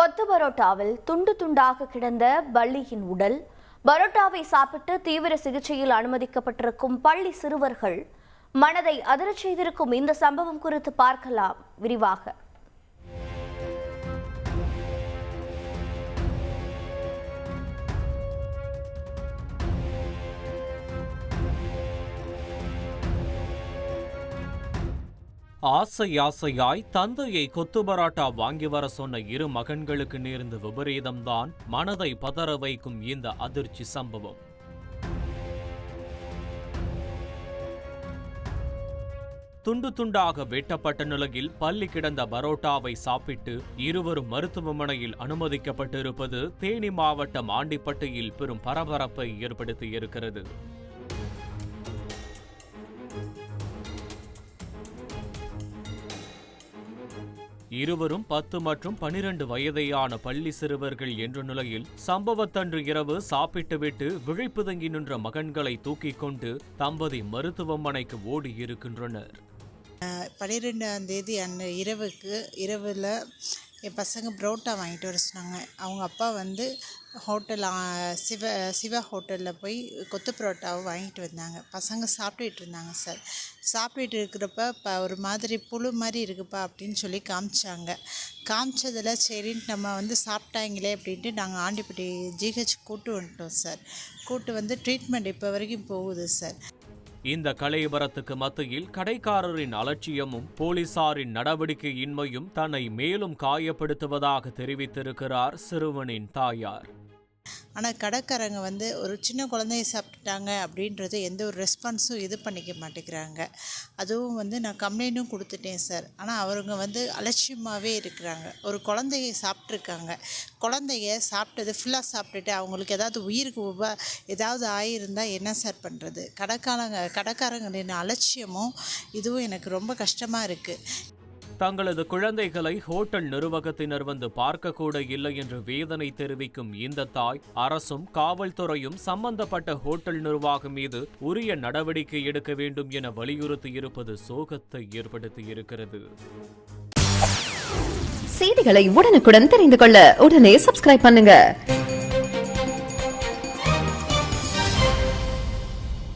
கொத்து பரோட்டாவில் துண்டு துண்டாக கிடந்த பள்ளியின் உடல். பரோட்டாவை சாப்பிட்டு தீவிர சிகிச்சையில் அனுமதிக்கப்பட்டிருக்கும் பள்ளி சிறுவர்கள் மனதை அதிரச் செய்திருக்கும் இந்த சம்பவம் குறித்து பார்க்கலாம் விரிவாக. ஆசையாய் தந்தையை கொத்து பரோட்டா வாங்கி வர சொன்ன இரு மகன்களுக்கு நேர்ந்த விபரீதம்தான் மனதை பதற வைக்கும் இந்த அதிர்ச்சி சம்பவம். துண்டு துண்டாக வெட்டப்பட்ட நிலையில் பள்ளி கிடந்த பரோட்டாவை சாப்பிட்டு இருவரும் மருத்துவமனையில் அனுமதிக்கப்பட்டிருப்பது தேனி மாவட்டம் ஆண்டிப்பட்டியில் பெரும் பரபரப்பை ஏற்படுத்தியிருக்கிறது. இருவரும் 10 மற்றும் 12 வயதையான பள்ளி சிறுவர்கள் என்ற நிலையில் சம்பவத்தன்று இரவு சாப்பிட்டுவிட்டு விழிப்புதங்கி நின்ற மகன்களை தூக்கிக் கொண்டு தம்பதி மருத்துவமனைக்கு ஓடி இருக்கின்றனர். 12ஆம் தேதி இரவில் என் பசங்க புரோட்டா வாங்கிட்டு வர சொன்னாங்க. அவங்க அப்பா வந்து ஹோட்டல் சிவா ஹோட்டலில் போய் கொத்து புரோட்டாவை வாங்கிட்டு வந்தாங்க. பசங்க சாப்பிட்டுட்டு இருந்தாங்க சார். சாப்பிட்டுட்டு இருக்கிறப்ப ஒரு மாதிரி புழு மாதிரி இருக்குப்பா அப்படின்னு சொல்லி காமிச்சதில் சரின்ட்டு நம்ம வந்து சாப்பிட்டாங்களே அப்படின்ட்டு நாங்கள் ஆண்டிப்பட்டி ஜிஹெச் கூட்டு வந்துட்டோம் சார். கூட்டு வந்து ட்ரீட்மெண்ட் இப்போ வரைக்கும் போகுது சார். இந்த கலவரத்துக்கு மத்தியில் கடைக்காரரின் அலட்சியமும் போலீசாரின் நடவடிக்கையின்மையும் தன்னை மேலும் காயப்படுத்துவதாக தெரிவித்திருக்கிறார் சிறுவனின் தாயார். ஆனால் கடைக்காரங்க வந்து ஒரு சின்ன குழந்தைய சாப்பிட்டுட்டாங்க அப்படின்றது எந்த ஒரு ரெஸ்பான்ஸும் இது பண்ணிக்க மாட்டேங்கிறாங்க. அதுவும் வந்து நான் கம்ப்ளைண்ட்டும் கொடுத்துட்டேன் சார். ஆனால் அவங்க வந்து அலட்சியமாகவே இருக்கிறாங்க. ஒரு குழந்தைய சாப்பிட்ருக்காங்க. குழந்தைய சாப்பிட்டது ஃபுல்லாக சாப்பிட்டுட்டு அவங்களுக்கு ஏதாவது உயிருக்கு ஏதாவது ஆகியிருந்தால் என்ன சார் பண்ணுறது? கடைக்காரங்களின் அலட்சியமும் இதுவும் எனக்கு ரொம்ப கஷ்டமாக இருக்குது. தங்களது குழந்தைகளை ஹோட்டல் நிர்வாகத்தினர் வந்து பார்க்கக்கூட இல்லை என்று வேதனை தெரிவிக்கும் இந்த தாய், அரசும் காவல்துறையும் சம்பந்தப்பட்ட ஹோட்டல் நிர்வாகம் மீது உரிய நடவடிக்கை எடுக்க வேண்டும் என வலியுறுத்தியிருப்பது சோகத்தை ஏற்படுத்தியிருக்கிறது. செய்திகளை உடனுக்குடன் தெரிந்து கொள்ள உடனே சப்ஸ்கிரைப் பண்ணுங்க.